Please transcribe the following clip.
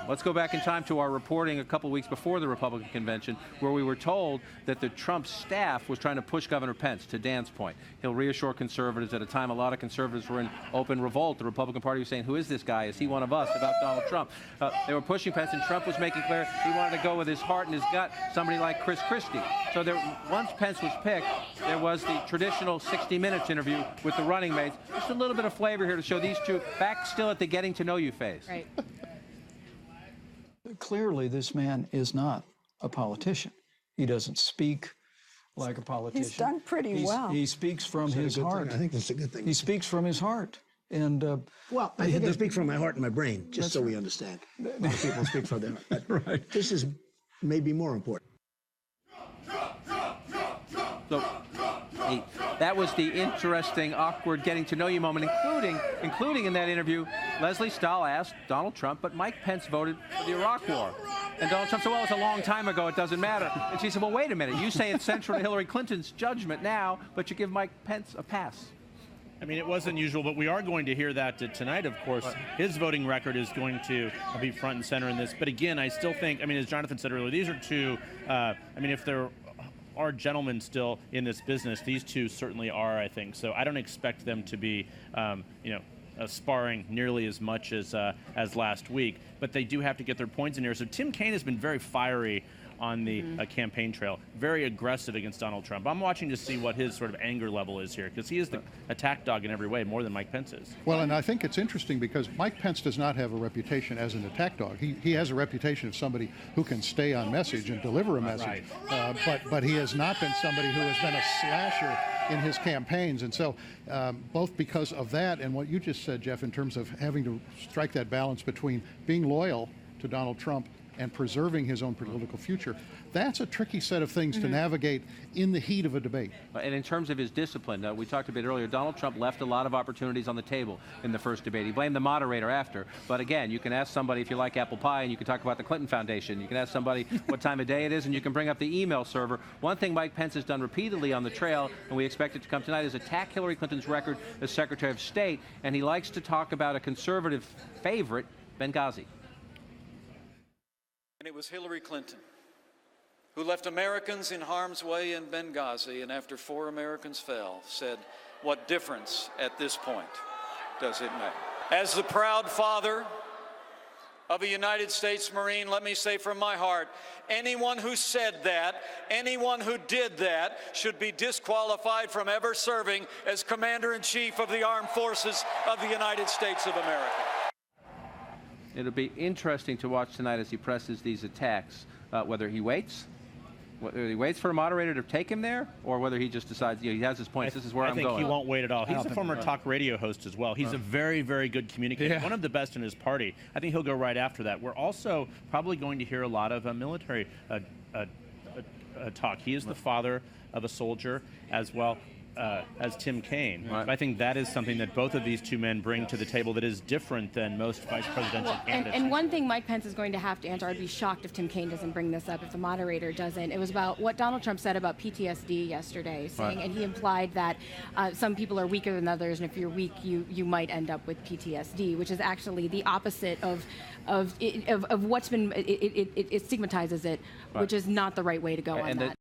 Let's go back in time to our reporting a couple weeks before the Republican convention, where we were told that the Trump staff was trying to push Governor Pence, to Dan's point. He'll reassure conservatives. At a time, a lot of conservatives were in open revolt. The Republican Party was saying, who is this guy? Is he one of us? About Donald Trump. They were pushing Pence, and Trump was making clear he wanted to go with his heart and his gut, somebody like Chris Christie. So once Pence was picked, there was the traditional 60 Minutes interview with the running mates. Just a little bit of flavor here to show these two back still at the getting to know you phase. Right. Clearly, this man is not a politician. He doesn't speak like a politician. He's done pretty well. He speaks from his heart. I think that's a good thing. He speaks from his heart. And well, I think I speak from my heart and my brain, just so we understand. A lot of people speak from their heart. Right. This is maybe more important. So, that was the interesting, awkward getting to know you moment, including in that interview, Leslie Stahl asked Donald Trump, but Mike Pence voted for the Iraq War. And Donald Trump said, well, it's a long time ago, it doesn't matter. And she said, well, wait a minute, you say it's central to Hillary Clinton's judgment now, but you give Mike Pence a pass. I mean, it was unusual, but we are going to hear that tonight, of course. His voting record is going to be front and center in this. But again, I still think, I mean, as Jonathan said earlier, these are two, I mean, if there are gentlemen still in this business, these two certainly are, I think. So I don't expect them to be, sparring nearly as much as last week. But they do have to get their points in here. So Tim Kaine has been very fiery on the campaign trail, very aggressive against Donald Trump. I'm watching to see what his sort of anger level is here, because he is the attack dog in every way, more than Mike Pence is. Well, and I think it's interesting because Mike Pence does not have a reputation as an attack dog. He has a reputation of somebody who can stay on message and deliver a message, but he has not been somebody who has been a slasher in his campaigns. And so both because of that and what you just said, Jeff, in terms of having to strike that balance between being loyal to Donald Trump and preserving his own political future, that's a tricky set of things to navigate in the heat of a debate. And in terms of his discipline, we talked a bit earlier, Donald Trump left a lot of opportunities on the table in the first debate. He blamed the moderator after. But again, you can ask somebody if you like apple pie, and you can talk about the Clinton Foundation. You can ask somebody what time of day it is, and you can bring up the email server. One thing Mike Pence has done repeatedly on the trail, and we expect it to come tonight, is attack Hillary Clinton's record as Secretary of State. And he likes to talk about a conservative favorite, Benghazi. And it was Hillary Clinton who left Americans in harm's way in Benghazi, and after 4 Americans fell, said, what difference at this point does it make? As the proud father of a United States Marine, let me say from my heart, anyone who said that, anyone who did that, should be disqualified from ever serving as Commander-in-Chief of the Armed Forces of the United States of America. It'll be interesting to watch tonight as he presses these attacks, whether he waits for a moderator to take him there, or whether he just decides, he has his points, this is where I'm going. I think he won't wait at all. He's a former talk radio host as well. He's a very, very good communicator, one of the best in his party. I think he'll go right after that. We're also probably going to hear a lot of military talk. He is the father of a soldier as well as Tim Kaine. I think that is something that both of these two men bring to the table that is different than most vice presidential candidates. And one thing Mike Pence is going to have to answer, I'd be shocked if Tim Kaine doesn't bring this up, if the moderator doesn't. It was about what Donald Trump said about PTSD yesterday, saying, and he implied that some people are weaker than others, and if you're weak, you might end up with PTSD, which is actually the opposite of what's been, it stigmatizes it, which is not the right way to go on that.